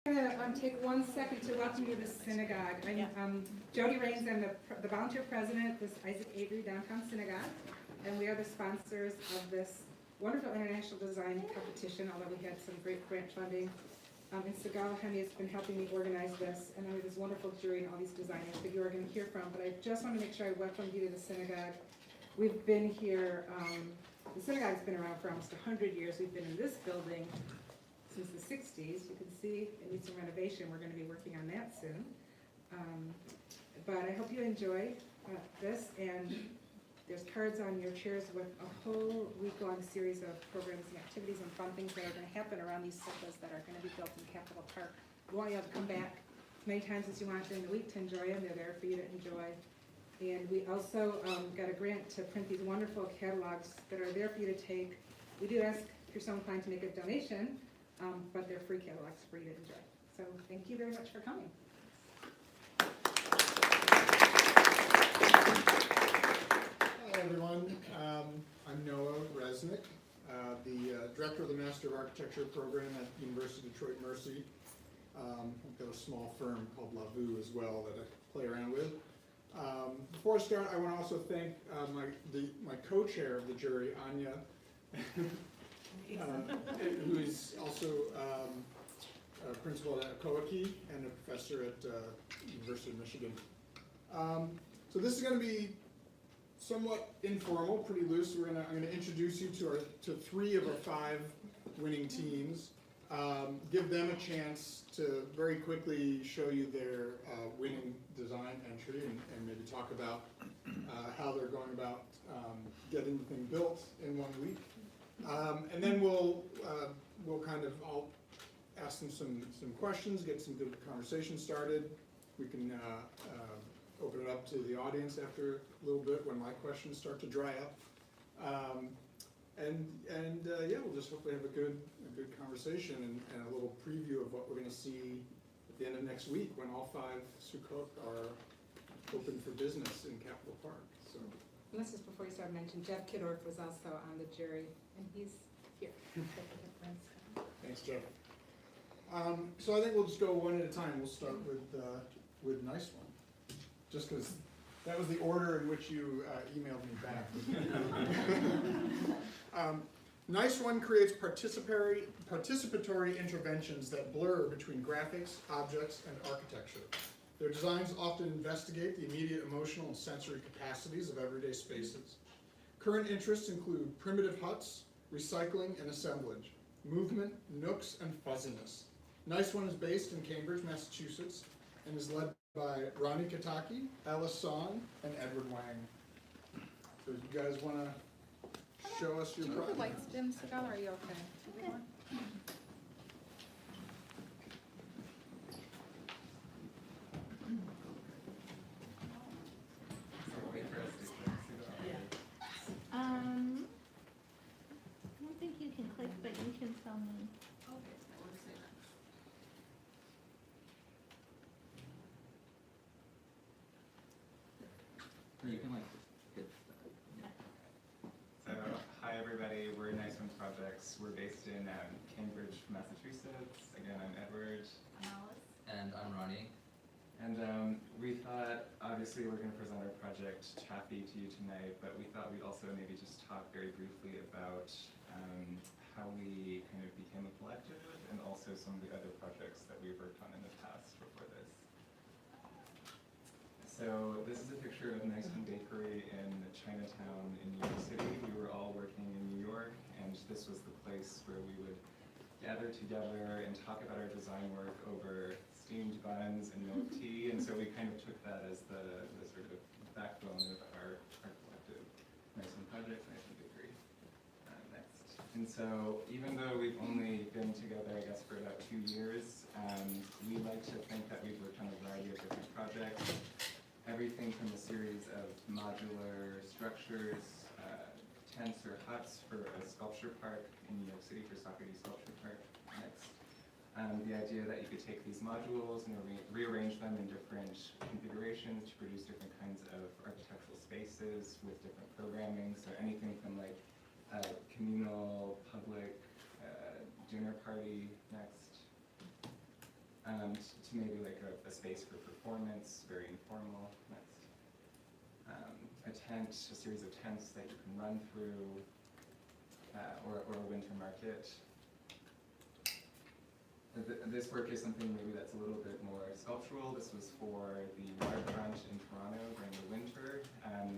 I'm going to take 1 second to welcome you to the Synagogue. I'm Jody Raines. I'm the volunteer president of this Isaac Avery Downtown Synagogue, and we are the sponsors of this wonderful international design competition, although we had some great grant funding. And Sigal Hemi has been helping me organize this, and I have this wonderful jury and all these designers that you are going to hear from. But I just want to make sure I welcome you to the Synagogue. We've been here, the Synagogue's been around for almost 100 years. We've been in this building since the 60s. You can see it needs some renovation. We're going to be working on that soon. But I hope you enjoy this, and there's cards on your chairs with a whole week-long series of programs and activities and fun things that are going to happen around these sukkahs that are going to be built in Capitol Park. We want you to come back as many times as you want during the week to enjoy them. They're there for you to enjoy. And we also got a grant to print these wonderful catalogs that are there for you to take. We do ask if you're so inclined to make a donation, but they're free catalogs for you to enjoy. So thank you very much for coming. Hi everyone, I'm Noah Resnick, the director of the Master of Architecture program at University of Detroit Mercy. I've got a small firm called LaVue as well that I play around with. Before I start, I want to also thank my co-chair of the jury, Anya, who is also a principal at Koaki and a professor at University of Michigan. So this is going to be somewhat informal, pretty loose. I'm going to introduce you to 3 of our 5 winning teams. Give them a chance to very quickly show you their winning design entry and maybe talk about how they're going about getting the thing built in 1 week. And then I'll ask them some questions, get some good conversation started. We can open it up to the audience after a little bit when my questions start to dry up. We'll just hopefully have a good conversation and a little preview of what we're going to see at the end of next week when all 5 Sukkot are open for business in Capitol Park. So. And this is before you start mentioning, Jeff Kidorf was also on the jury, and he's here. Thanks, Jeff. So I think we'll just go one at a time. We'll start with Nice One, just because that was the order in which you emailed me back. Nice One creates participatory interventions that blur between graphics, objects, and architecture. Their designs often investigate the immediate emotional and sensory capacities of everyday spaces. Current interests include primitive huts, recycling and assemblage, movement, nooks, and fuzziness. Nice One is based in Cambridge, Massachusetts, and is led by Ronnie Kataki, Alice Song, and Edward Wang. So you guys want to show us your project? Do you lights dim, Sigal, or are you okay? Okay. I don't think you can click, but you can tell me. You can hit So, hi everybody, we're Nice One Projects. We're based in Cambridge, Massachusetts. Again, I'm Edward. I'm Alice. And I'm Ronnie. And we thought, obviously we're going to present our project Chaffee to you tonight, but we thought we'd also maybe just talk very briefly about how we kind of became a collective and also some of the other projects that we've worked on in the past before this. So this is a picture of Nice One Bakery in Chinatown in New York City. We were all working in New York, and this was the place where we would gather together and talk about our design work over steamed buns and milk tea, and so we kind of took that as the sort of backbone of our collective Nice One Project, Nice One Bakery. Next. And so even though we've only been together, I guess, for about 2 years, we like to think that we've worked on a variety of different projects. Everything from a series of modular structures, tents or huts for a sculpture park in New York City, for Socrates Sculpture Park. Next. The idea that you could take these modules and rearrange them in different configurations to produce different kinds of architectural spaces with different programming. So anything from like communal, public, dinner party. Next. to maybe like a space for performance, very informal. Next. A tent, a series of tents that you can run through, or a winter market. This work is something maybe that's a little bit more sculptural. This was for the waterfront in Toronto during the winter.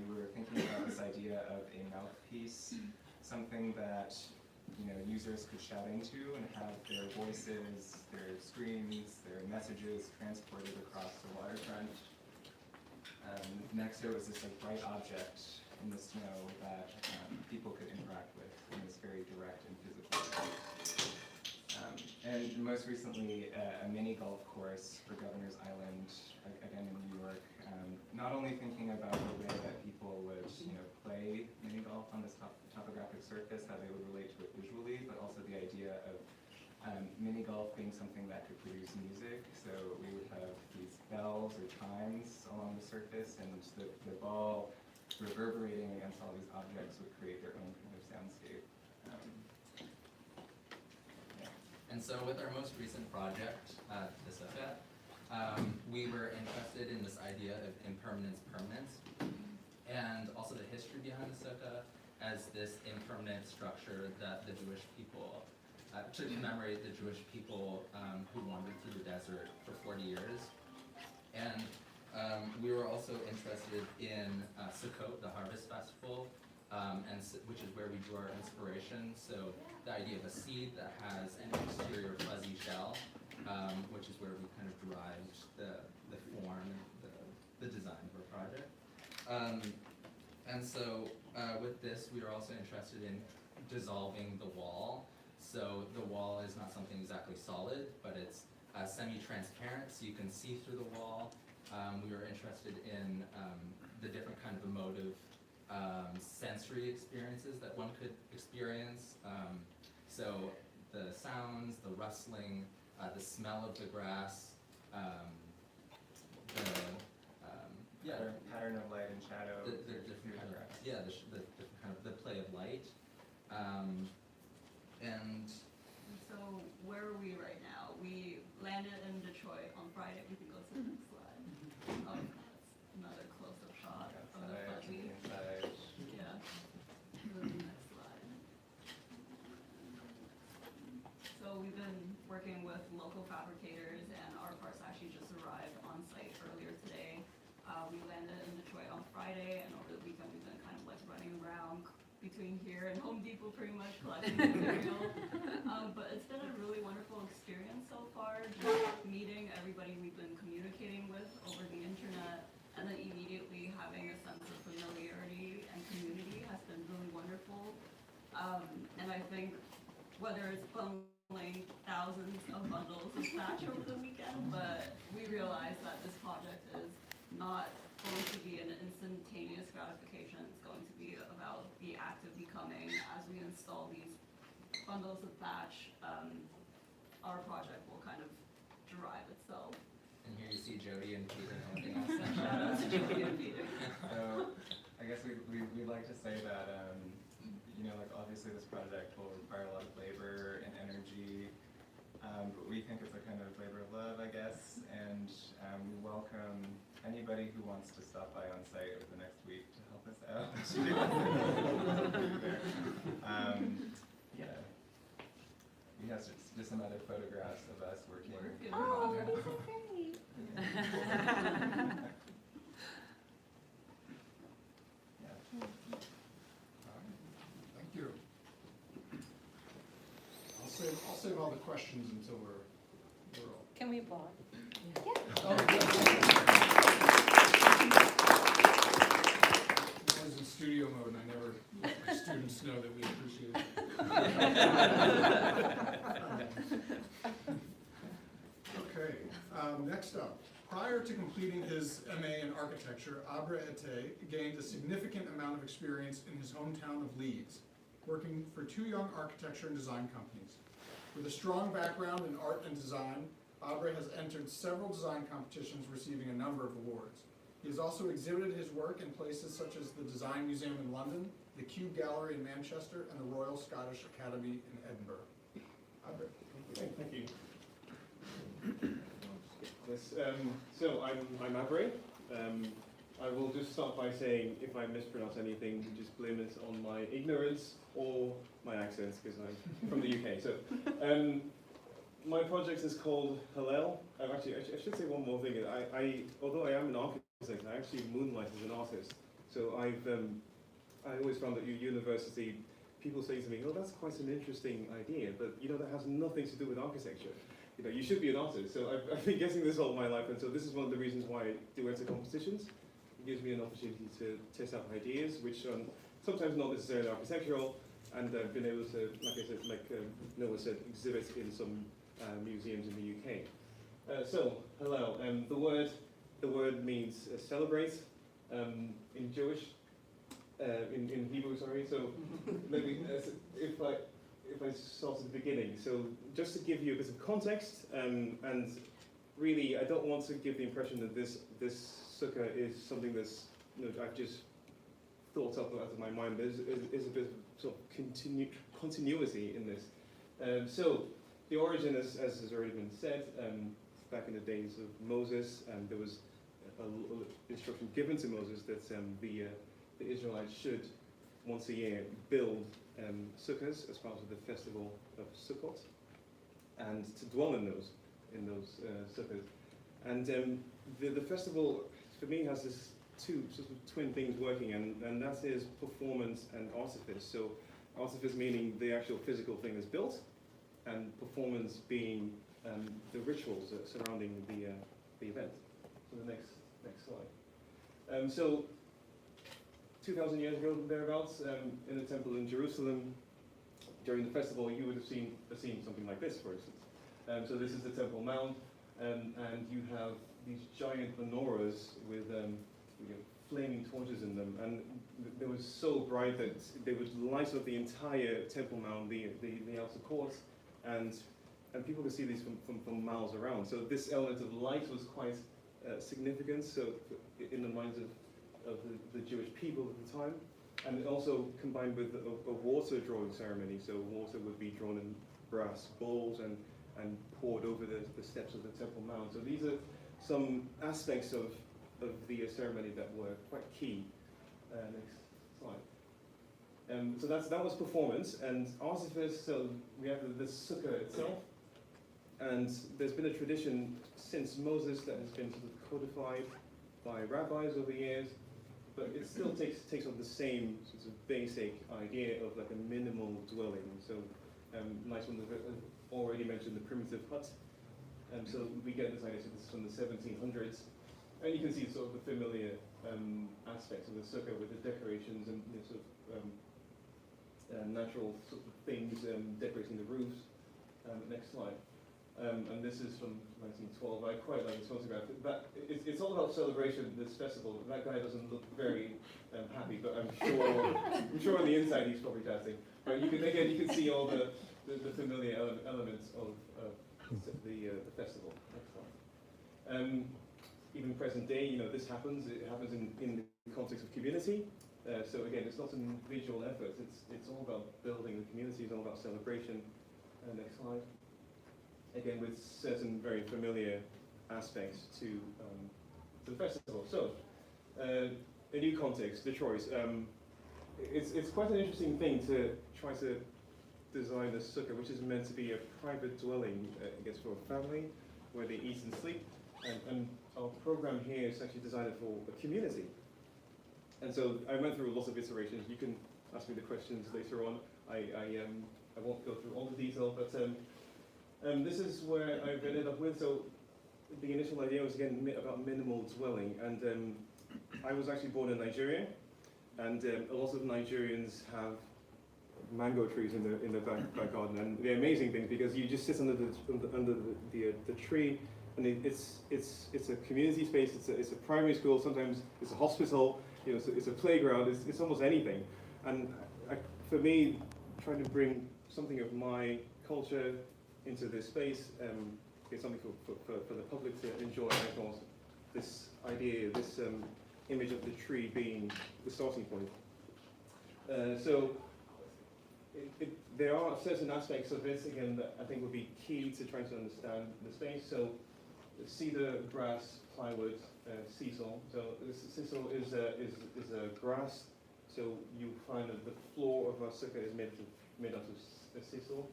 We were thinking about this idea of a mouthpiece, something that users could shout into and have their voices, their screens, their messages transported across the waterfront. Next, there was this bright object in the snow that people could interact with in this very direct and physical way. And most recently, a mini golf course for Governor's Island, again in New York. Not only thinking about the way that people would, play mini golf on this topographic surface, how they would relate to it visually, but also the idea of mini golf being something that could produce music. So we would have these bells or chimes along the surface, and the ball reverberating against all these objects would create their own kind of soundscape. And so with our most recent project, the Sukkah, we were interested in this idea of impermanence, permanence, and also the history behind the Sukkah as this impermanent structure that the Jewish people, to commemorate the Jewish people who wandered through the desert for 40 years. And we were also interested in Sukkot, the harvest festival, which is where we drew our inspiration. So the idea of a seed that has an exterior fuzzy shell, which is where we kind of derived the form, the design of our project. And so with this, we are also interested in dissolving the wall. So the wall is not something exactly solid, but it's semi-transparent, so you can see through the wall. We were interested in the different kind of emotive sensory experiences that one could experience. So the sounds, the rustling, the smell of the grass, Pattern of light and shadow. the different kind of, the different kind of the play of light. And so where are we right now? We landed in Detroit on Friday. We can go to the next slide. Oh, that's another close-up shot of the fuzzy. Inside. Yeah. Go to the next slide. So we've been working with local fabricators, and our parts actually just arrived on site earlier today. We landed in Detroit on Friday, and over the weekend we've been kind of running around between here and Home Depot pretty much collecting material. But it's been a really wonderful experience so far, just meeting everybody we've been communicating with over the internet, and then immediately having a sense of familiarity and community has been really wonderful. And I think whether it's bundling thousands of bundles of thatch over the weekend, but we realize that this project is not going to be an instantaneous gratification. It's going to be about the act of becoming. As we install these bundles of thatch, our project will kind of derive itself. and here you see Jody and Peter helping us. Shout out to Julie and Peter. So I guess we'd like to say that obviously this project will require a lot of labor and energy, but we think it's a kind of labor of love, I guess, and we welcome anybody who wants to stop by on site over the next week to help us out. Yeah. We have just some other photographs of us working. Oh, these are great. Yeah. Thank you. I'll save all the questions until we're all. Can we applaud? Oh, yeah. I was in studio mode and I never let my students know that we appreciate it. Okay, next up. Prior to completing his MA in architecture, Abra Ete gained a significant amount of experience in his hometown of Leeds, working for 2 young architecture and design companies. With a strong background in art and design, Abra has entered several design competitions, receiving a number of awards. He has also exhibited his work in places such as the Design Museum in London, the Kew Gallery in Manchester, and the Royal Scottish Academy in Edinburgh. Abra. Thank you. Yes. So I'm Abre. I will just start by saying if I mispronounce anything, just blame it on my ignorance or my accent, because I'm from the UK. So my project is called Hillel. Actually, I should say one more thing. Although I am an architect, I actually moonlight as an artist. So I always found at university, people say to me, "Oh, that's quite an interesting idea, but that has nothing to do with architecture. You should be an artist." So I've been getting this all my life, and so this is one of the reasons why I do enter competitions. It gives me an opportunity to test out ideas, which are sometimes not necessarily architectural, and I've been able to, like I said, Noah said, exhibit in some museums in the UK. So, Hillel. The word means celebrate in Jewish, in Hebrew. Sorry. So maybe if I start at the beginning. So just to give you a bit of context, and really, I don't want to give the impression that this sukkah is something that's I've just thought up out of my mind. There's a bit of sort of continuity in this. So the origin, as has already been said, back in the days of Moses, there was an instruction given to Moses that the Israelites should once a year build sukkahs as part of the festival of Sukkot, and to dwell in those sukkahs. And the festival, for me, has this two sort of twin things working, and that is performance and artifice. So artifice meaning the actual physical thing is built, and performance being the rituals surrounding the event. So the next slide. So 2,000 years ago, thereabouts, in the temple in Jerusalem, during the festival, you would have seen something like this, for instance. So this is the Temple Mount, and you have these giant menorahs with flaming torches in them, and they were so bright that they would light up the entire Temple Mount, the outer court, and people could see these from miles around. So this element of light was quite significant. So in the minds of the Jewish people at the time, and also combined with a water drawing ceremony. So water would be drawn in brass bowls and poured over the steps of the Temple Mount. So these are some aspects of the ceremony that were quite key. Next slide. So that was performance and artifice. So we have the sukkah itself, and there's been a tradition since Moses that has been sort of codified by rabbis over the years. But it still takes on the same sort of basic idea of like a minimal dwelling. So nice one, already mentioned the primitive hut. So we get this idea, so this is from the 1700s. And you can see sort of the familiar aspects of the sukkah with the decorations and sort of natural sort of things decorating the roofs. Next slide. And this is from 1912. I quite like this photograph. It's all about celebration, this festival. That guy doesn't look very happy, but I'm sure on the inside he's probably dancing. But you can see all the familiar elements of the festival. Next slide. Even present day, this happens. It happens in the context of community. So again, it's not an individual effort. It's all about building the community. It's all about celebration. Next slide. Again, with certain very familiar aspects to the festival. So, a new context, Detroit. It's quite an interesting thing to try to design a sukkah, which is meant to be a private dwelling, I guess, for a family, where they eat and sleep. And our program here is actually designed for a community. And so I went through a lot of iterations. You can ask me the questions later on. I won't go through all the detail, but this is where I've ended up with. So the initial idea was again about minimal dwelling, and I was actually born in Nigeria, and a lot of Nigerians have mango trees in the back garden, and they're amazing things because you just sit under the tree, and it's a community space. It's a primary school. Sometimes it's a hospital. It's a playground. It's almost anything, and for me, trying to bring something of my culture into this space, it's something for the public to enjoy. I thought this idea, this image of the tree being the starting point. So there are certain aspects of this, again, that I think would be key to trying to understand the space. So cedar, brass, plywood, sisal. So this sisal is a grass. So you find that the floor of our sukkah is made out of sisal.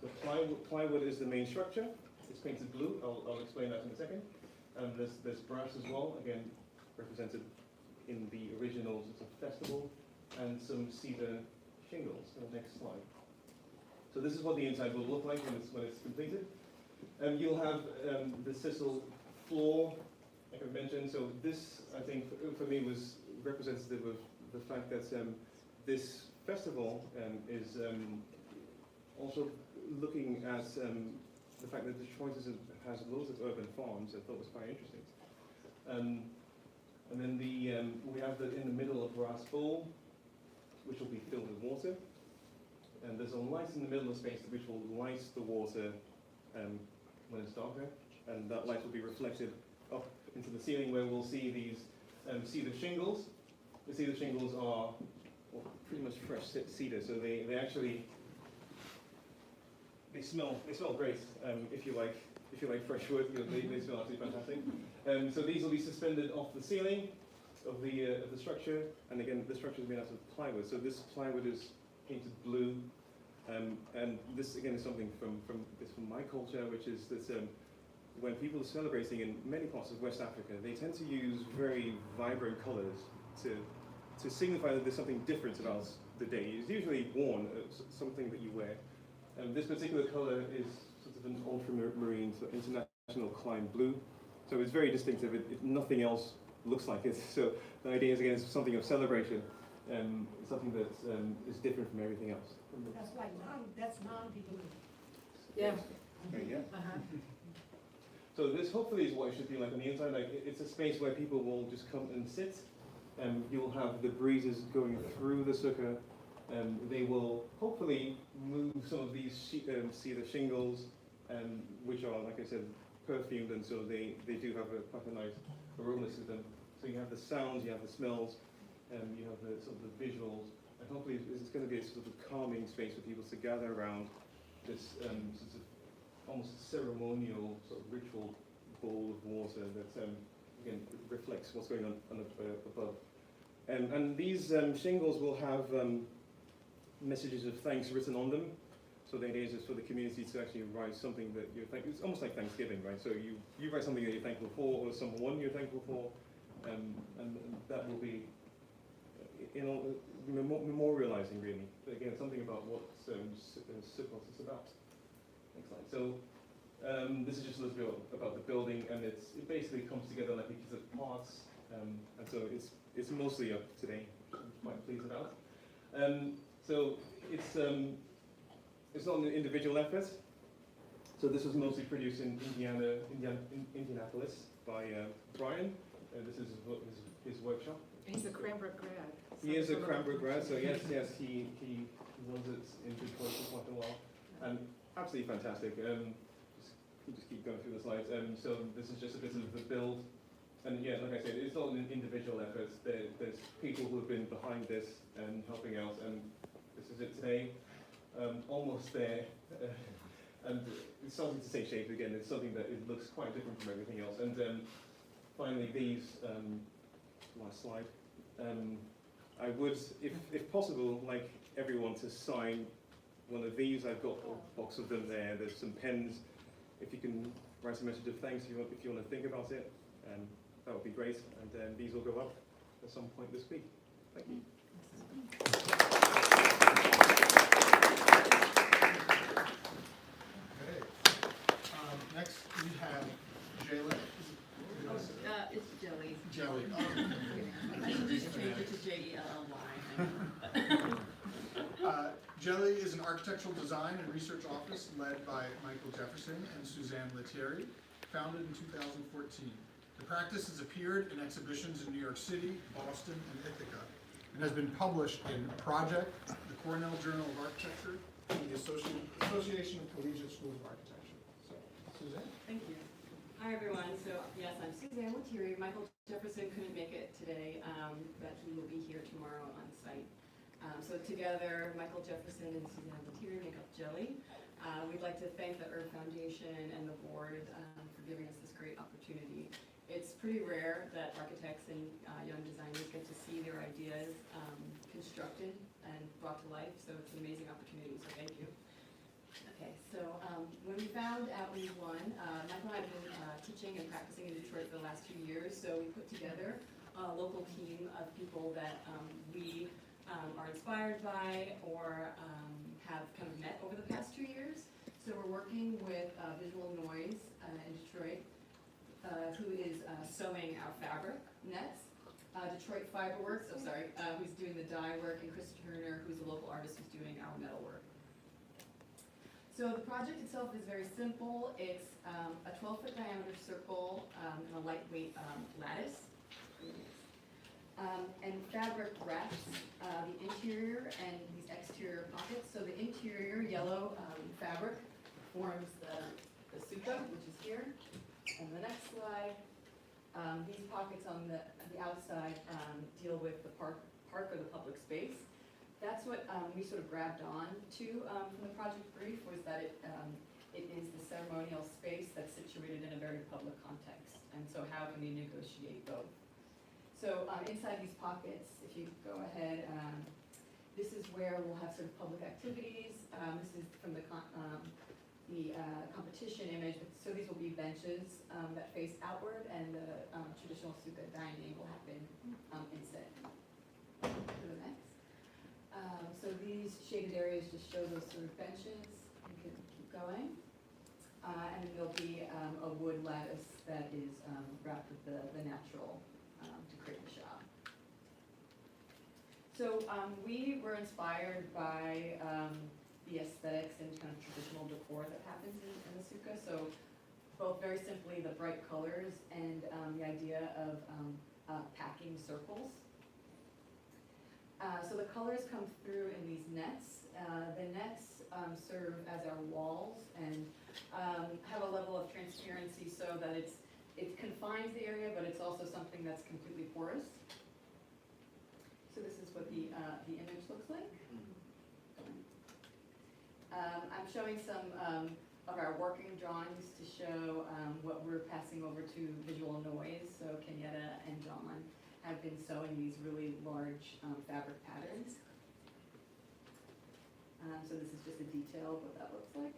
The plywood is the main structure. It's painted blue. I'll explain that in a second. There's brass as well, again represented in the originals. It's a festival, and some cedar shingles. So next slide. So this is what the inside will look like when it's completed. You'll have the sisal floor, like I mentioned. So this, I think, for me was representative of the fact that this festival is also looking at the fact that Detroit has loads of urban farms. I thought was quite interesting. And then we have in the middle a brass bowl, which will be filled with water. And there's a light in the middle of the space which will light the water when it's darker. And that light will be reflected up into the ceiling, where we'll see these cedar shingles. The cedar shingles are pretty much fresh cedar, so they actually smell great. If you like fresh wood, they smell absolutely fantastic. So these will be suspended off the ceiling of the structure, and again the structure is made out of plywood. So this plywood is painted blue, and this again is something from my culture, which is that when people are celebrating in many parts of West Africa, they tend to use very vibrant colours to signify that there's something different about the day. It's usually worn, something that you wear. This particular colour is sort of an ultramarine, so international climb blue. So it's very distinctive. Nothing else looks like it. So the idea is, again, it's something of celebration, something that is different from everything else. That's like that's non-people. Yeah. Yeah. So this hopefully is what it should be like on the inside. Like it's a space where people will just come and sit. You'll have the breezes going through the sukkah. They will hopefully move some of these cedar shingles, which are, like I said, perfumed, and so they do have quite a nice aroma to them. So you have the sounds, you have the smells, you have the sort of the visuals, and hopefully it's going to be a sort of calming space for people to gather around this sort of almost ceremonial sort of ritual bowl of water that again reflects what's going on above. And these shingles will have messages of thanks written on them. So the idea is for the community to actually write something that you're thankful. It's almost like Thanksgiving, right? So you write something that you're thankful for, or someone you're thankful for, and that will be memorializing, really. But again, something about what Sukkot is about. Next slide. So this is just a little bit about the building, and it basically comes together like a piece of parts, and so it's mostly up today, which I'm quite pleased about. So it's not an individual effort. So this was mostly produced in Indianapolis by Brian. This is his workshop. And he's a Cranbrook grad. He is a Cranbrook grad, so yes, he runs it in Detroit for quite a while, and absolutely fantastic. Just keep going through the slides. So this is just a bit of the build, and yeah, like I said, it's not an individual effort. There's people who have been behind this and helping out, and this is it today. Almost there, and it's starting to take shape again. It's something that it looks quite different from everything else. And finally, these last slide. I would, if possible, like everyone to sign one of these. I've got a box of them there. There's some pens. If you can write a message of thanks, if you want to think about it, that would be great. And these will go up at some point this week. Thank you. Next, we have Jayla. It's Jelly. Jelly. I should just change it to Jelly. Jelly is an architectural design and research office led by Michael Jefferson and Suzanne Lettieri, founded in 2014. The practice has appeared in exhibitions in New York City, Boston, and Ithaca, and has been published in Project, the Cornell Journal of Architecture, and the Association of Collegiate Schools of Architecture. So, Suzanne? Thank you. Hi, everyone. So, yes, I'm Suzanne Lettieri. Michael Jefferson couldn't make it today, but he will be here tomorrow on site. So together, Michael Jefferson and Suzanne Letier make up Jelly. We'd like to thank the Earth Foundation and the board for giving us this great opportunity. It's pretty rare that architects and young designers get to see their ideas constructed and brought to life, so it's an amazing opportunity, so thank you. Okay, so when we found out we won, Michael and I have been teaching and practicing in Detroit for the last 2 years, so we put together a local team of people that we are inspired by or have kind of met over the past 2 years. So we're working with Visual Noise in Detroit, who is sewing our fabric nets. Detroit Fiberworks, who's doing the dye work, and Chris Turner, who's a local artist who's doing our metal work. So the project itself is very simple. It's a 12-foot diameter circle and a lightweight lattice. And fabric wraps the interior and these exterior pockets. So the interior yellow fabric forms the Sukkah, which is here. And the next slide, these pockets on the outside deal with the park or the public space. That's what we sort of grabbed on to from the project brief, was that it is the ceremonial space that's situated in a very public context. And so how can we negotiate both? So inside these pockets, if you go ahead, this is where we'll have sort of public activities. This is from the competition image. So these will be benches that face outward, and the traditional Sukkah dining will happen instead. To the next. So these shaded areas just show those sort of benches. You can keep going. And then there'll be a wood lattice that is wrapped with the natural to create the shop. So we were inspired by the aesthetics and kind of traditional decor that happens in the Sukkah. So both very simply the bright colors and the idea of packing circles. So the colors come through in these nets. The nets serve as our walls and have a level of transparency so that it confines the area, but it's also something that's completely porous. So this is what the image looks like. I'm showing some of our working drawings to show what we're passing over to Visual Noise. So Kenyatta and John have been sewing these really large fabric patterns. So this is just a detail of what that looks like.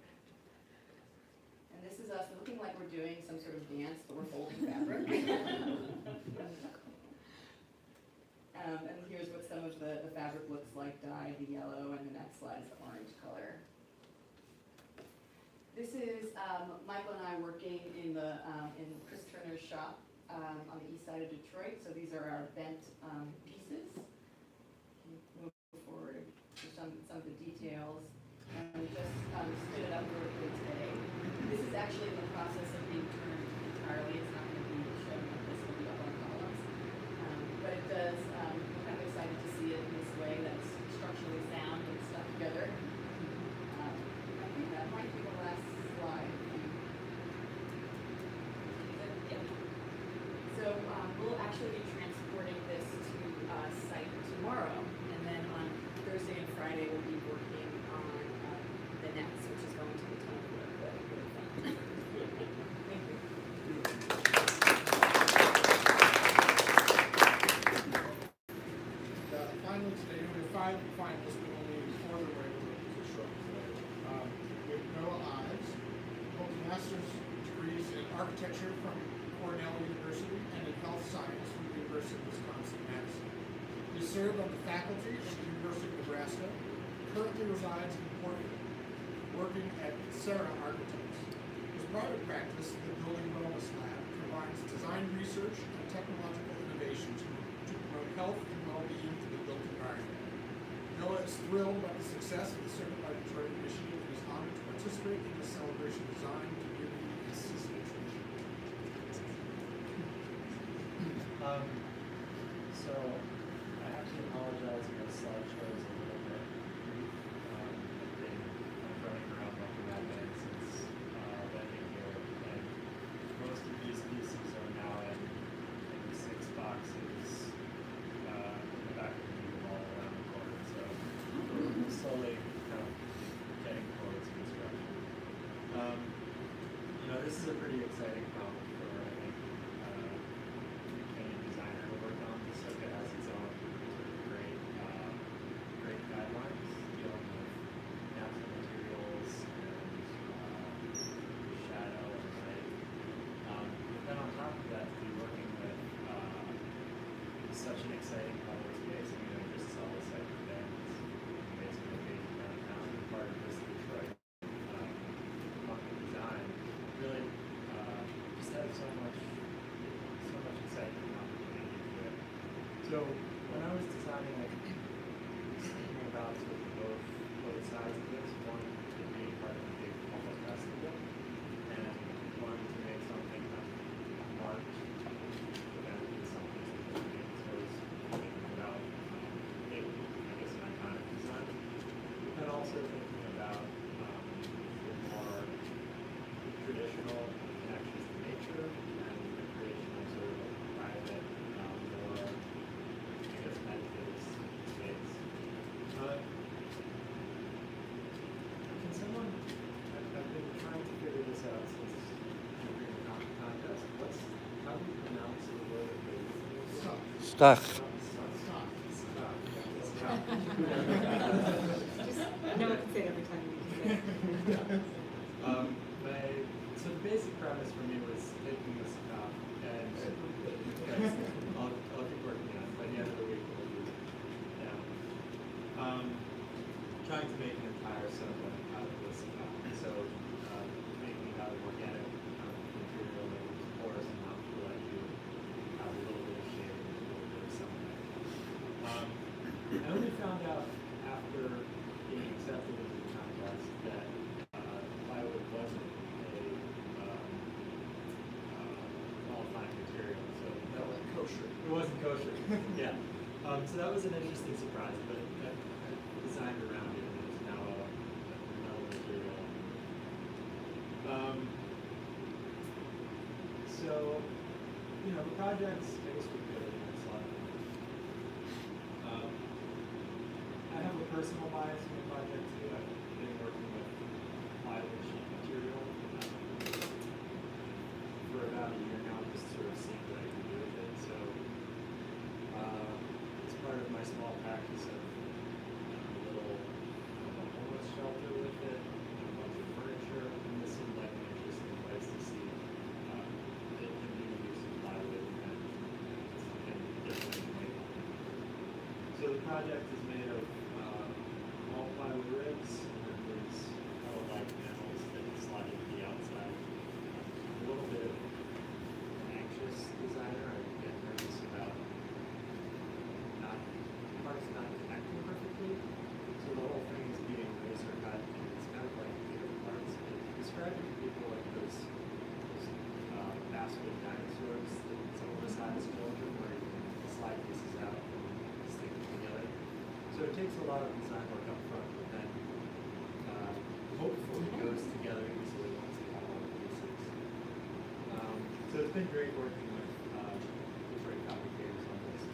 And this is us looking like we're doing some sort of dance, but we're folding fabric. And here's what some of the fabric looks like dyed the yellow, and the next slide is the orange color. This is Michael and I working in Chris Turner's shop on the east side of Detroit. So these are our bent pieces. Move forward to some of the details. And we just stood it up really good today. This is actually in the process of being turned entirely. It's not going to be shown like this, will be up on columns. But it does, I'm kind of excited to see it in this way that's structurally sound and stuck together. I think that might be the last slide. So we'll actually be transporting this to site tomorrow, and then on Thursday and Friday we'll be working on the nets, which is going to be a ton of work, but really fun. Thank you. Finally today, we have 5 finalists, but only 4 that were able to show up today. We have Noah Ives, holds master's degrees in architecture from Cornell University and in health science from the University of Wisconsin-Madison. He served on the faculty at the University of Nebraska, currently resides in Portland, working at Sarah Architects. His private practice, the Building Wellness Lab, combines design research and technological innovation to promote health and well-being to the built environment. Noah is thrilled about the success of the Circuit by Detroit initiative and is honored to participate in this celebration of design, community, and seasonal tradition. So I have to apologize if the slideshow is a little bit brief. I've been running around like a madman since landing here, and most of these pieces are now in 6 boxes in the back of the wall around the corner. So such an exciting public space. I mean, I just saw the site today. It's amazing location downtown. And part of this Detroit market design really just has so much excitement and opportunity to it. So when I was designing, I was thinking about sort of both sides of this. One, it being part of a big public festival, and one to make something that marked event is something significant. So I was thinking about maybe, I guess, an iconic design, and also thinking about the more traditional connections to nature and the creation of sort of a private, more, I guess, meditative space. Can someone, I've been trying to figure this out since entering the contest. How do you pronounce the word? Stuck. No one can say it every time you say it. So the basic premise for me was taking this up, and I'll keep working on it. By the end of the week, we'll do it. Yeah. Trying to make an entire Sukkah out of this so making it out of organic material that was porous enough to let you have a little bit of shade and a little bit of sunlight. I only found out after being accepted into the contest that plywood wasn't a qualifying material, so that was kosher. It wasn't kosher. Yeah. So that was an interesting surprise, but I designed around it, and it's now a metal material. So, the projects, I guess we could go to the next slide. I have a personal bias in the project too. I've been working with plywood sheet material for about a year now, just sort of seeing what I can do with it. So, it's part of my small practice of a little homeless shelter with it, a bunch of furniture, and this seemed like an interesting place to see the new use of plywood and something different to make on it. So the project is made of all plywood ribs, and then there's metal-like panels that slide to the outside. A little bit of an anxious designer. I get nervous about parts not connecting perfectly. So the whole thing is being laser cut, and it's kind of like bigger parts. Describe it to people like those basswood dinosaurs that some of us had as children, where you can slide pieces out and stick them together. So it takes a lot of design work up front, but then hopefully it goes together easily once you have all the pieces. So it's been great working with Detroit fabricators on this.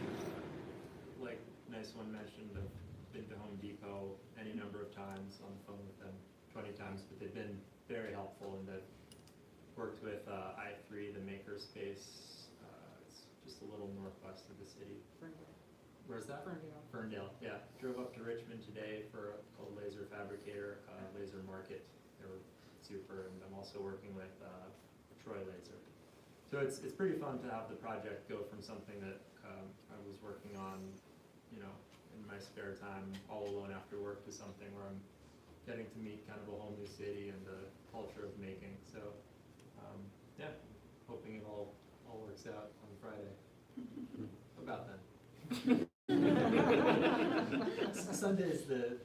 Like Nice One mentioned, I've been to Home Depot any number of times, on the phone with them 20 times, but they've been very helpful, and they've worked with I3, the makerspace. It's just a little northwest of the city. Where's that? Ferndale. Ferndale, yeah. Drove up to Richmond today for called Laser Fabricator, Laser Market. They were super, and I'm also working with Troy Laser. So it's pretty fun to have the project go from something that I was working on, in my spare time, all alone after work, to something where I'm getting to meet kind of a whole new city and the culture of making. So, yeah, hoping it all works out on Friday. About then. Sunday is the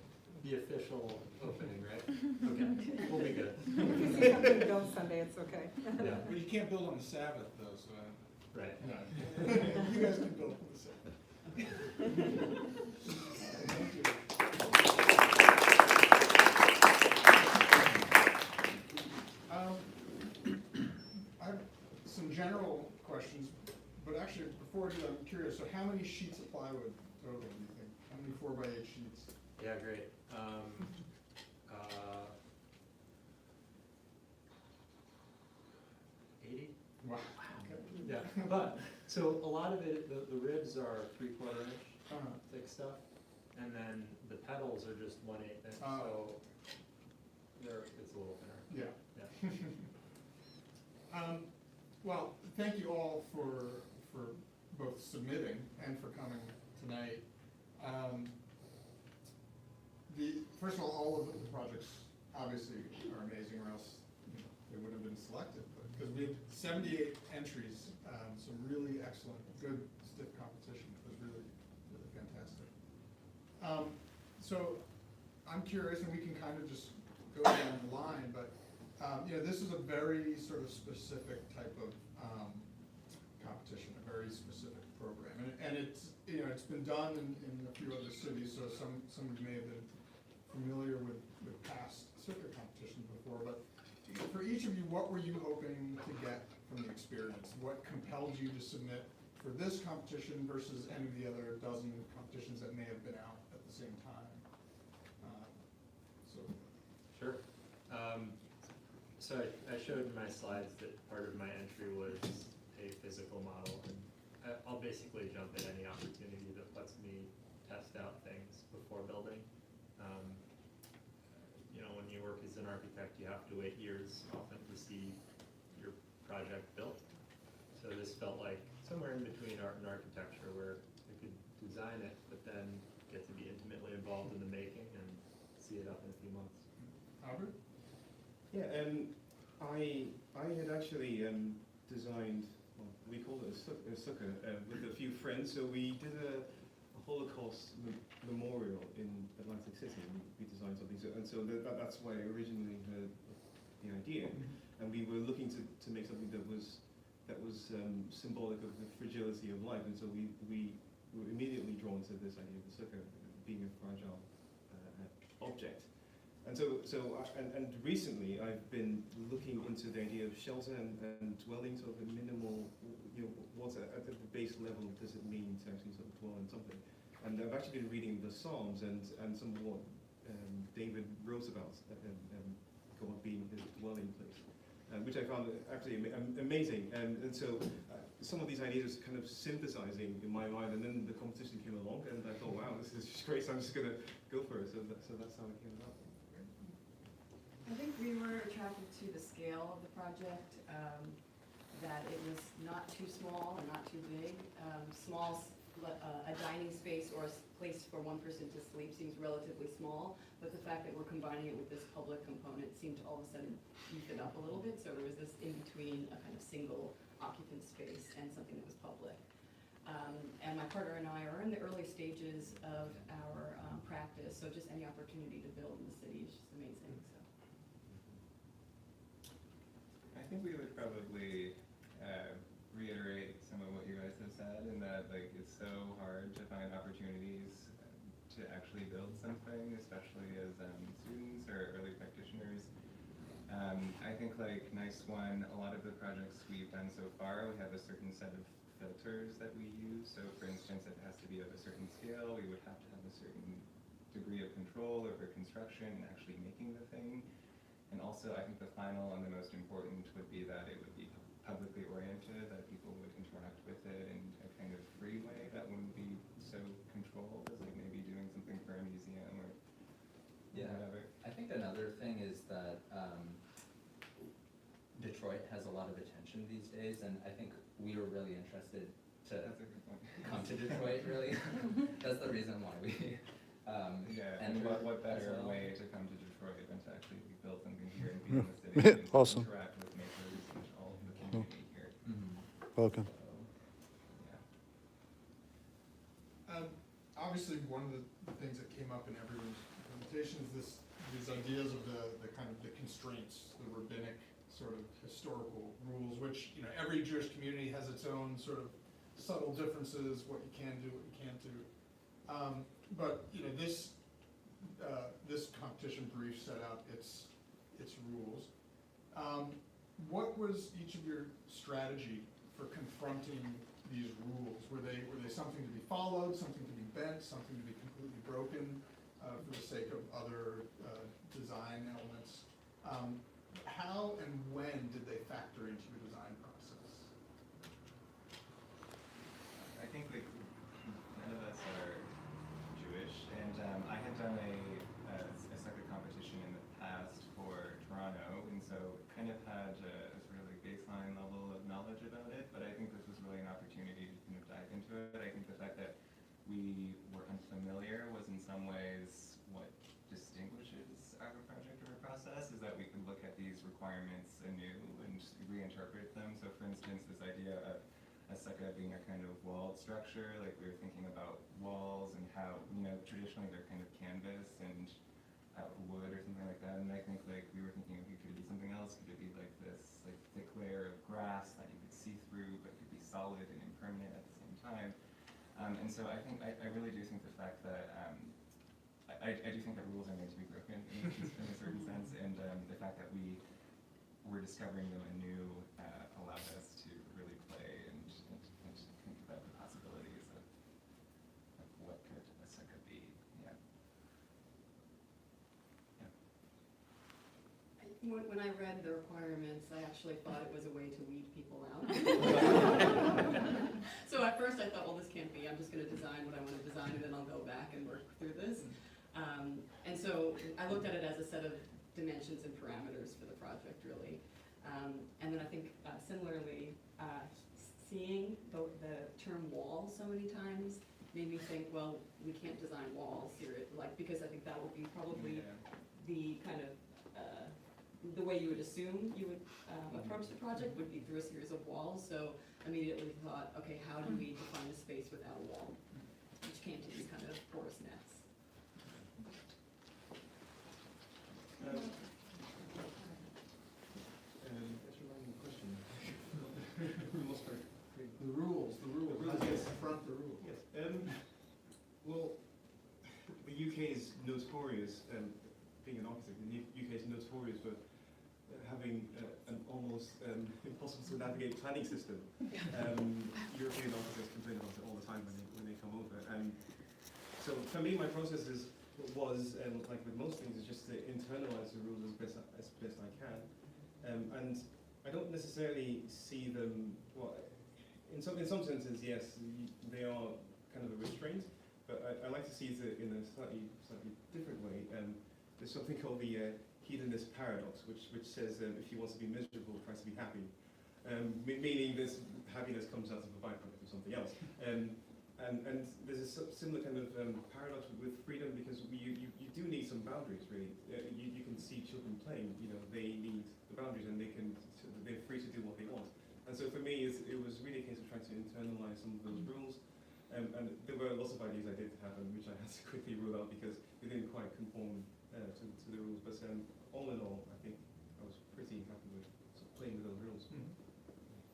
official opening, right? Okay, we'll be good. If you see something built Sunday, it's okay. Yeah, Well, you can't build on the Sabbath though, so. right. You guys can build on the Sabbath. Thank you. I have some general questions, but actually, before I do that, I'm curious, so how many sheets of plywood total do you think? How many 4x8 sheets? Yeah, great. 80? Wow. Yeah, but, so a lot of it, the ribs are 3/4 inch thick stuff, and then the petals are just 1/8 inch, so it's a little thinner. Yeah. Yeah. Well, thank you all for both submitting and for coming tonight. First of all of the projects obviously are amazing, or else they wouldn't have been selected. Because we had 78 entries, some really excellent, good, stiff competition. It was really, really fantastic. So I'm curious, and we can kind of just go down the line, but this is a very sort of specific type of competition, a very specific program, and it's it's been done in a few other cities. So some of you may have been familiar with past Sukkah competitions before, but for each of you, what were you hoping to get from the experience? What compelled you to submit for this competition versus any of the other dozen competitions that may have been out at the same time? Sure. So I showed in my slides that part of my entry was a physical model, and I'll basically jump at any opportunity that lets me test out things before building. When you work as an architect, you have to wait years often to see your project built. So this felt like somewhere in between art and architecture, where I could design it, but then get to be intimately involved in the making and see it up in a few months. Albert? Yeah, I had actually designed, well, we call it a sukkah with a few friends. So we did a Holocaust memorial in Atlantic City. We designed something, so that's why I originally had the idea, and we were looking to make something that was symbolic of the fragility of life, and so we were immediately drawn to this idea of the sukkah being a fragile object. And and recently I've been looking into the idea of shelter and dwelling, sort of a minimal, what at the base level does it mean to actually sort of dwell in something. And I've actually been reading the Psalms and some of what David wrote about God being his dwelling place, which I found actually amazing. And so some of these ideas are kind of synthesizing in my mind, and then the competition came along, and I thought, wow, this is just great, so I'm just going to go for it. So that's how it came about. I think we were attracted to the scale of the project, that it was not too small and not too big. A dining space or a place for one person to sleep seems relatively small, but the fact that we're combining it with this public component seemed to all of a sudden beef it up a little bit, so there was this in between, a kind of single occupant space and something that was public. And my partner and I are in the early stages of our practice, so just any opportunity to build in the city is just amazing. So. I think we would probably reiterate some of what you guys have said, in that it's so hard to find opportunities to actually build something, especially as students or early practitioners. I think nice one, a lot of the projects we've done so far, we have a certain set of filters that we use. So for instance, it has to be of a certain scale. We would have to have a certain degree of control over construction and actually making the thing. And also, I think the final and the most important would be that it would be publicly oriented, that people would interact with it in a kind of free way that wouldn't be so controlled as maybe doing something for a museum or whatever. I think another thing is that Detroit has a lot of attention these days, and I think we were really interested to That's a good point. come to Detroit, really. That's the reason why we and what better way to come to Detroit than to actually build something here and be in the city and Awesome. interact with makers and all of the community here. Welcome. So, Obviously, one of the things that came up in everyone's presentation is these ideas of the kind of the constraints, the rabbinic sort of historical rules, which every Jewish community has its own sort of subtle differences, what you can do, what you can't do. But this competition brief set out its rules. What was each of your strategy for confronting these rules? Were they something to be followed, something to be bent, something to be completely broken for the sake of other design elements? How and when did they factor into your design process? I think none of us are Jewish, and I had done a Sukkah competition in the past for Toronto, and so kind of had a sort of baseline level of knowledge about it, but I think this was really an opportunity to kind of dive familiar was in some ways what distinguishes our project or our process, is that we can look at these requirements anew and reinterpret them. So for instance, this idea of a sukkah being a kind of walled structure, like we were thinking about walls and how, traditionally they're kind of canvas and wood or something like that. And I think like we were thinking, okay, could it be something else? Could it be like this like thick layer of grass that you could see through but could be solid and impermanent at the same time? And so I think, I really do think the fact that, I do think that rules are made to be broken in a certain sense, and the fact that we're discovering them anew allowed us to really play and think about the possibilities of what could a sukkah be. Yeah. When I read the requirements, I actually thought it was a way to weed people out. So at first I thought, well, this can't be. I'm just going to design what I want to design, and then I'll go back and work through this. And so I looked at it as a set of dimensions and parameters for the project, really. And then I think similarly, seeing the term wall so many times made me think, well, we can't design walls here, because I think that would be probably the kind of the way you would assume you would approach the project would be through a series of walls. So immediately thought, okay, how do we define a space without a wall? Which came to these kind of porous nets. That's a random question. The rules, how do you confront the rules? Yes. Well, the UK is notorious, being an architect, the UK is notorious for having an almost impossible to navigate planning system. European architects complain about it all the time when they come over. So for me, my process was like with most things, is just to internalize the rules as best I can. And I don't necessarily see them, well, in some senses, yes, they are kind of a restraint, but I like to see it in a slightly different way. There's something called the hedonist paradox, which says if you want to be miserable, try to be happy. Meaning this happiness comes out of a byproduct of something else. And there's a similar kind of paradox with freedom, because you do need some boundaries, really. You can see children playing, they need the boundaries, and they're free to do what they want. And so for me, it was really a case of trying to internalize some of those rules. And there were lots of ideas I did have, which I had to quickly rule out because they didn't quite conform to the rules. But all in all, I think I was pretty happy with sort of playing with those rules.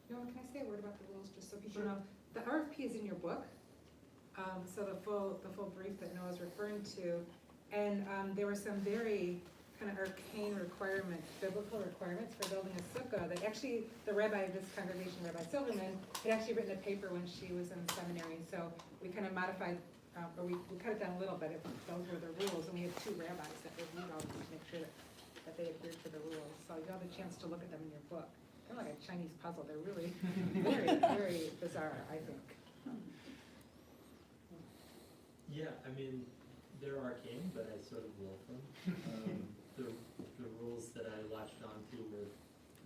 Noah, can I say a word about the rules, just so people know? The RFP is in your book, so the full brief that Noah's referring to, and there were some very kind of arcane requirements, biblical requirements for building a sukkah that actually the rabbi of this congregation, Rabbi Silverman, had actually written a paper when she was in seminary. So we kind of modified, or we cut it down a little bit if those were the rules, and we have 2 rabbis that reviewed all these to make sure that they adhered to the rules. So you have a chance to look at them in your book. Kind of like a Chinese puzzle. They're really very, very bizarre, I think. Yeah, I mean, they're arcane, but I sort of love them. The rules that I latched onto were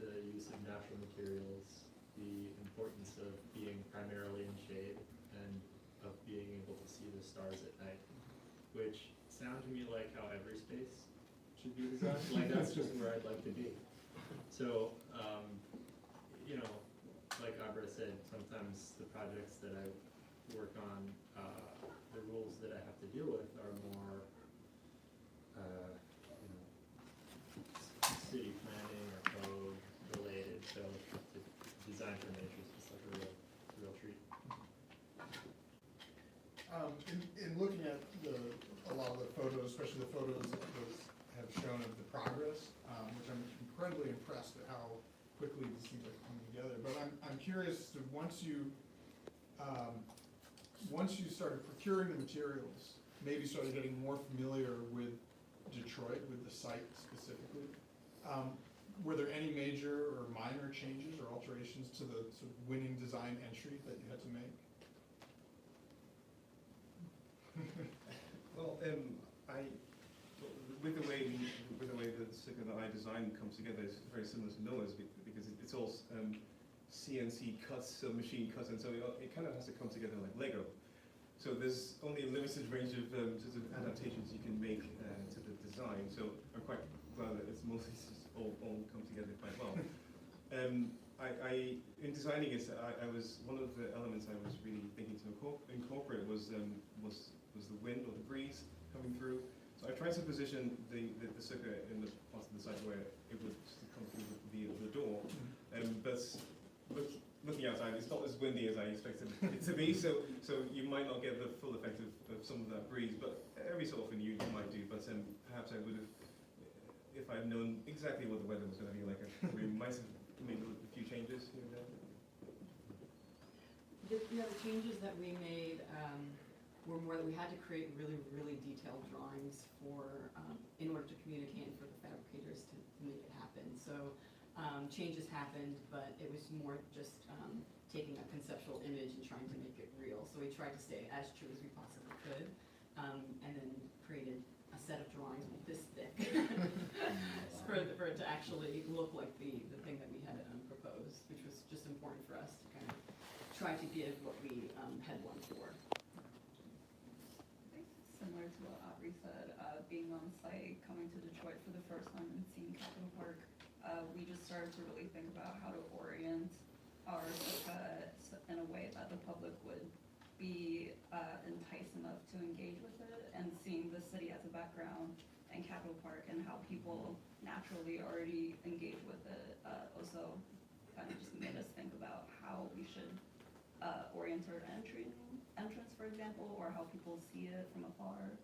the use of natural materials, the importance of being primarily in shade, and of being able to see the stars at night, which sound to me like how every space should be designed. Like that's just where I'd like to be. So, like Abra said, sometimes the projects that I work on, the rules that I have to deal with are more city planning or code related, so the design for me is just like a real treat. In looking at a lot of the photos, especially the photos that have shown of the progress, which I'm incredibly impressed at how quickly these things are coming together. But I'm curious to once you started procuring the materials, maybe started getting more familiar with Detroit, with the site specifically. Were there any major or minor changes or alterations to the sort of winning design entry that you had to make? Well, with the way the sukkah that I designed comes together is very similar to Noah's because it's all CNC cuts, so machine cuts, and so it kind of has to come together like Lego. So there's only a limited range of sort of adaptations you can make to the design. So I'm quite glad that it's mostly just all come together quite well. In designing it, I was one of the elements I was really thinking to incorporate was the wind or the breeze coming through. So I tried to position the sukkah in the part of the site where it would come through the door. But looking outside, it's not as windy as I expected it to be. So you might not get the full effect of some of that breeze. But every so often you might do. But perhaps I would have, if I'd known exactly what the weather was going to be like, we might have made a few changes here and there. The changes that we made were more that we had to create really, really detailed drawings in order to communicate and for the fabricators to make it happen. So changes happened, but it was more just taking a conceptual image and trying to make it real. So we tried to stay as true as we possibly could, and then created a set of drawings this thick for it to actually look like the thing that we had proposed, which was just important for us to kind of try to give what we had won for. Similar to what Aubrey said, being on site, coming to Detroit for the first time and seeing Capitol Park, we just started to really think about how to orient our sukkah in a way that the public would be enticed enough to engage with it, and seeing the city as a background and Capitol Park and how people naturally already engage with it also kind of just made us think about how we should orient our entrance, for example, or how people see it from afar.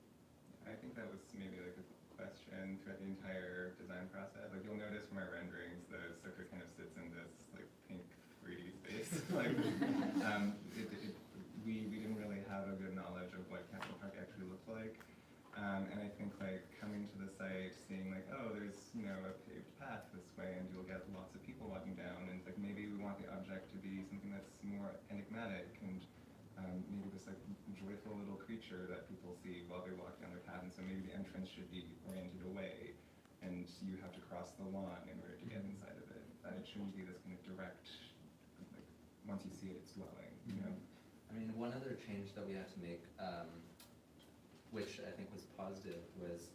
I think that was maybe like a question throughout the entire design process. Like you'll notice from our renderings, the sukkah kind of sits in this like pink 3D space. Like we didn't really have a good knowledge of what Capitol Park actually looked like. And I think like coming to the site, seeing like, oh, there's a paved path this way, and you'll get lots of people walking down, and like maybe we want the object to be something that's more enigmatic and maybe this like joyful little creature that people see while they walk down their path, and so maybe the entrance should be oriented away, and you have to cross the lawn in order to get inside of it. That it shouldn't be this kind of direct, like once you see it, it's dwelling. I mean, one other change that we had to make, which I think was positive, was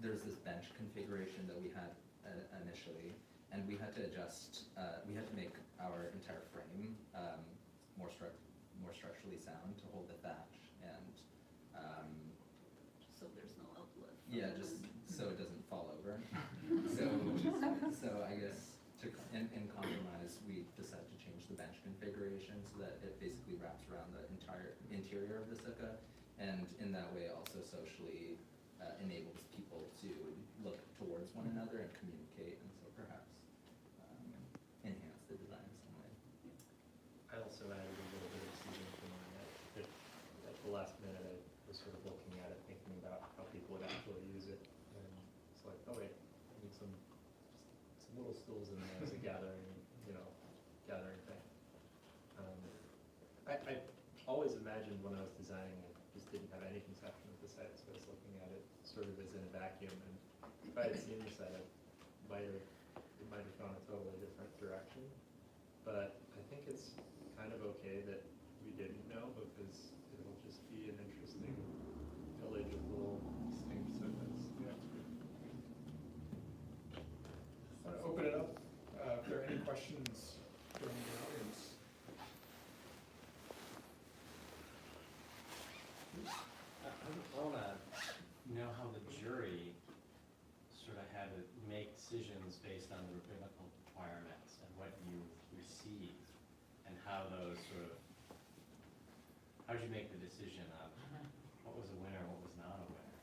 there was this bench configuration that we had initially, and we had to adjust, we had to make our entire frame more structurally sound to hold the thatch, and So there's no uplift. yeah, just so it doesn't fall over. So I guess in compromise, we decided to change the bench configuration so that it basically wraps around the entire interior of the sukkah, and in that way also socially enables people to look towards one another and communicate, and so perhaps enhance the design in some way. I also added a little bit of seating for mine. At the last minute, I was sort of looking at it, thinking about how people would actually use it, and it's like, oh wait, I need some little stools in there as a gathering thing. I always imagined when I was designing it, just didn't have any conception of the site, so I was looking at it sort of as in a vacuum, and if I had seen the site, it might have gone a totally different direction. But I think it's kind of okay that we didn't know, because it'll just be an interesting village of little distinct sukkahs. Yeah. I want to open it up if there are any questions from the audience. I want to know how the jury sort of had to make decisions based on the rabbinical requirements and what you received, and how those sort of, how did you make the decision of what was a winner, what was not a winner?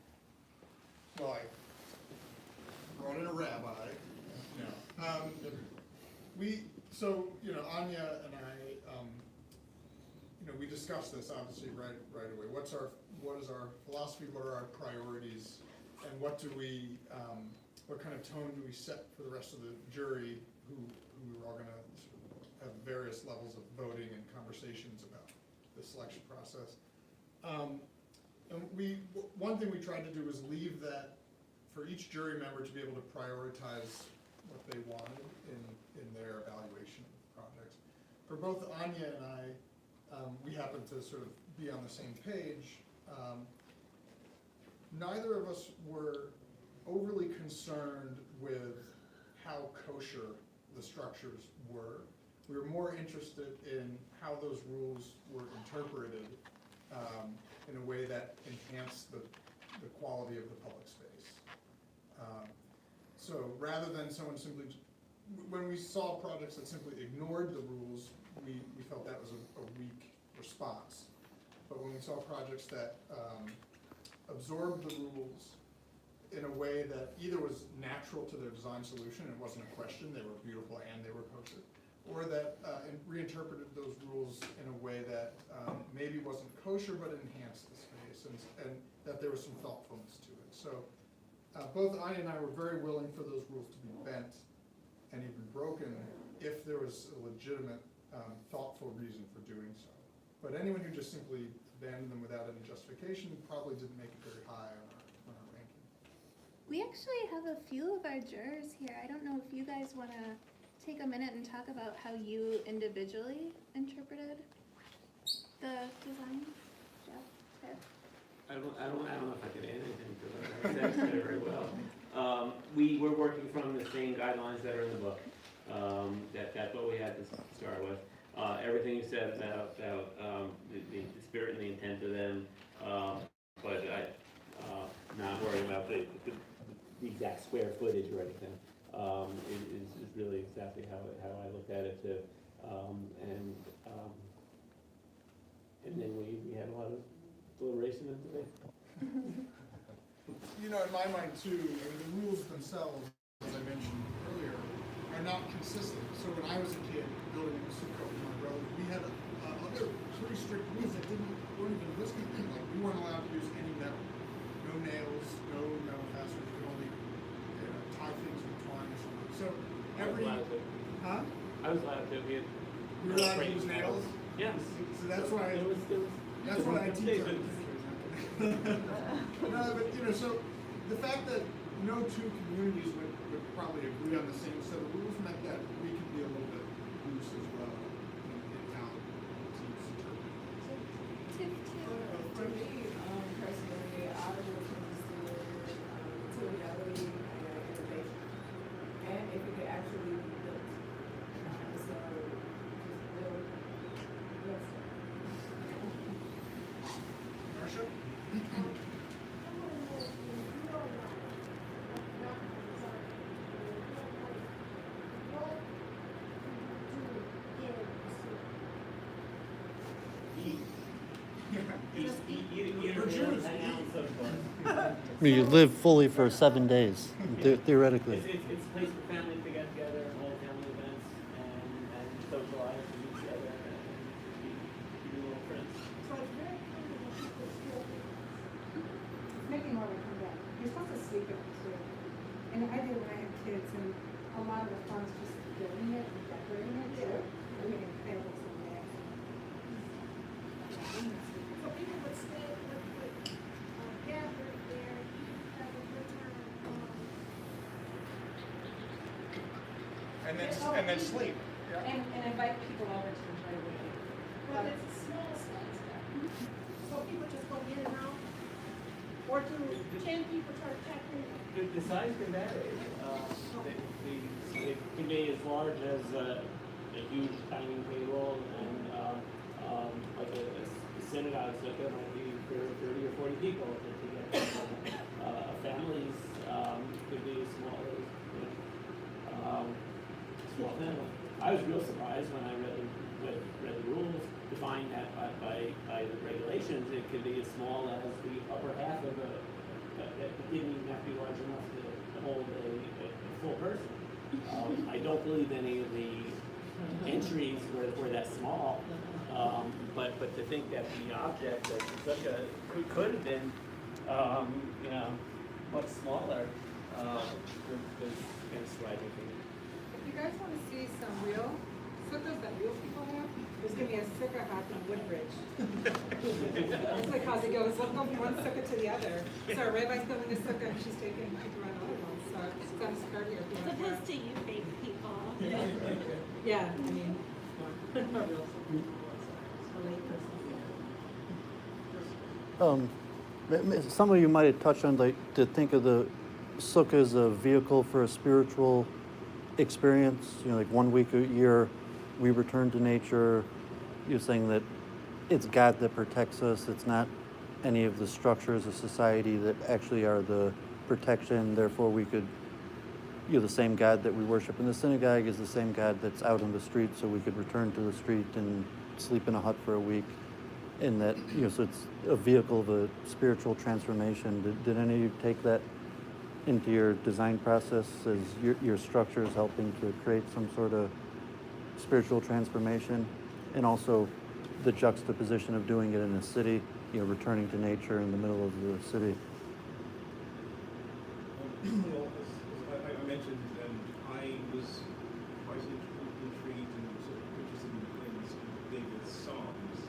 Well, I brought in a rabbi. No. Anya and I, we discussed this obviously right away. What is our philosophy? What are our priorities? And what kind of tone do we set for the rest of the jury, who are all going to have various levels of voting and conversations about the selection process? And one thing we tried to do was leave that for each jury member to be able to prioritize what they wanted in their evaluation of projects. For both Anya and I, we happen to sort of be on the same page. Neither of us were overly concerned with how kosher the structures were. We were more interested in how those rules were interpreted in a way that enhanced the quality of the public space. So rather than someone simply, when we saw projects that simply ignored the rules, we felt that was a weak response. But when we saw projects that absorbed the rules in a way that either was natural to their design solution, it wasn't a question, they were beautiful and they were kosher, or that reinterpreted those rules in a way that maybe wasn't kosher but enhanced the space, and that there was some thoughtfulness to it. So both Anya and I were very willing for those rules to be bent and even broken if there was a legitimate, thoughtful reason for doing so. But anyone who just simply abandoned them without any justification probably didn't make it very high on our ranking. We actually have a few of our jurors here. I don't know if you guys want to take a minute and talk about how you individually interpreted the design. Jeff? Ted? I don't know if I could add anything to that. That said it very well. We were working from the same guidelines that are in the book. That's what we had to start with. Everything you said about the spirit and the intent of them, but not worrying about the exact square footage or anything, is really exactly how I looked at it too. And then we had a lot of deliberation and debate. You know, in my mind too, the rules themselves, as I mentioned earlier, are not consistent. So when I was a kid building a Sukkah with my brother, we had other pretty strict rules that weren't even listed. Like we weren't allowed to use any metal, no nails, no metal fasteners. We could only tie things with twine or something. So every I was allowed to. We were allowed to use nails. Yes. So that's why that's what I teach. No, but you know, so the fact that no two communities would probably agree on the same set of rules meant that we could be a little bit loose as well in how teams interpret. For me, personally, I would consider materiality and innovation, and if it could actually be built. So, just build stuff. Marcia? You live fully for 7 days, theoretically. It's a place for families to get together, hold family events, and socialize with each other, and be little friends. So it's very common that people still It's making more of a comeback. You're supposed to sleep in it too. And I did it when I had kids, and a lot of the fun is just building it and decorating it too. I mean, it was amazing. So people would stay, would gather there, have a good time. And then sleep. Yeah. And invite people over to enjoy the weekend. Well, it's a small space there. So people just go in and out? Or do 10 people try to check in? The size can vary. It can be as large as a huge dining table, and like a synagogue sukkah might be for 30 or 40 people. Families could be as small as small family. I was real surprised when I read the rules, defined that by the regulations. It could be as small as the upper half of it didn't even have to be large enough to hold a full person. I don't believe any of the entries were that small, but to think that the object of Sukkah could have been, much smaller, was kind of striking for me. If you guys want to see some real sukkahs that real people have, there's going to be a sukkah hop in Woodbridge. That's like how it goes. We'll go from one sukkah to the other. So our rabbi's building a sukkah and she's taking people around other ones. So it's got a start here. As opposed to you fake people. Yeah, I mean. Some of you might have touched on, like, to think of the sukkah as a vehicle for a spiritual experience. You know, like 1 week a year, we return to nature. You're saying that it's God that protects us. It's not any of the structures of society that actually are the protection. Therefore, we could, you know, the same God that we worship in the synagogue is the same God that's out on the street, so we could return to the street and sleep in a hut for a week. And that, you know, so it's a vehicle of a spiritual transformation. Did any of you take that into your design process as your structure is helping to create some sort of spiritual transformation? And also the juxtaposition of doing it in a city, you know, returning to nature in the middle of the city. Well, as I mentioned, I was quite intrigued and sort of interested in David's Psalms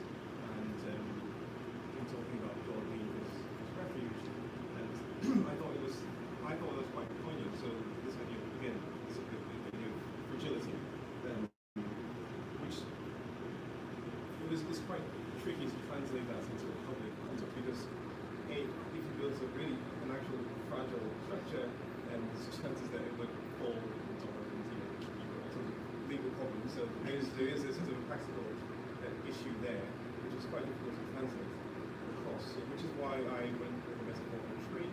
and in talking about God being his refuge. And I thought it was quite poignant. So this idea, again, this idea of fragility, which it's quite tricky to translate that into a public context because if you build an actual fragile structure, there's chances that it would fall on top of some legal problems. So there is a sort of a practical issue there, which is quite difficult to translate across. So, which is why I went with the metaphor of a tree.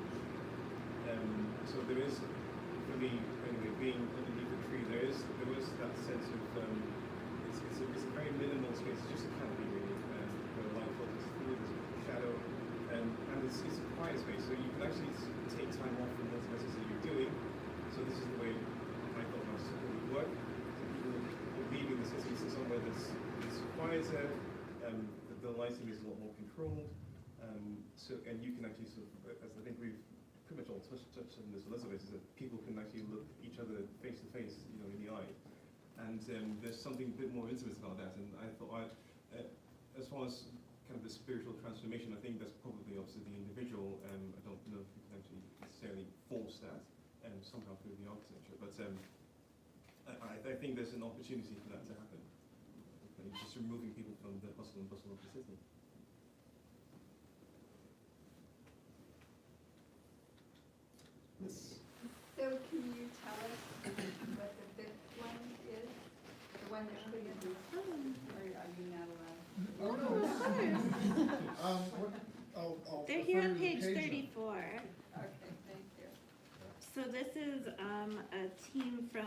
So there is, for me, anyway, being underneath the tree, there was that sense of it's a very minimal space. It's just a canopy really, where the light filters through. There's a shadow, and it's a quiet space. So you can actually take time off from whatever it is that you're doing. So this is the way I thought my Sukkah would work. So people would leave in the city to somewhere that's quieter. The lighting is a lot more controlled. And you can actually sort of, as I think we've pretty much all touched on this a little bit, is that people can actually look each other face to face, you know, in the eye. And there's something a bit more intimate about that. And I thought, as far as kind of the spiritual transformation, I think that's probably obviously the individual. I don't know if you can actually necessarily force that somehow through the architecture. But I think there's an opportunity for that to happen. Just removing people from the hustle and bustle of the city. So can you tell us what the fifth one is? The one that couldn't be filmed, or are you not allowed? Oh, no. They're here on page number. 34. Okay, thank you. So this is a team from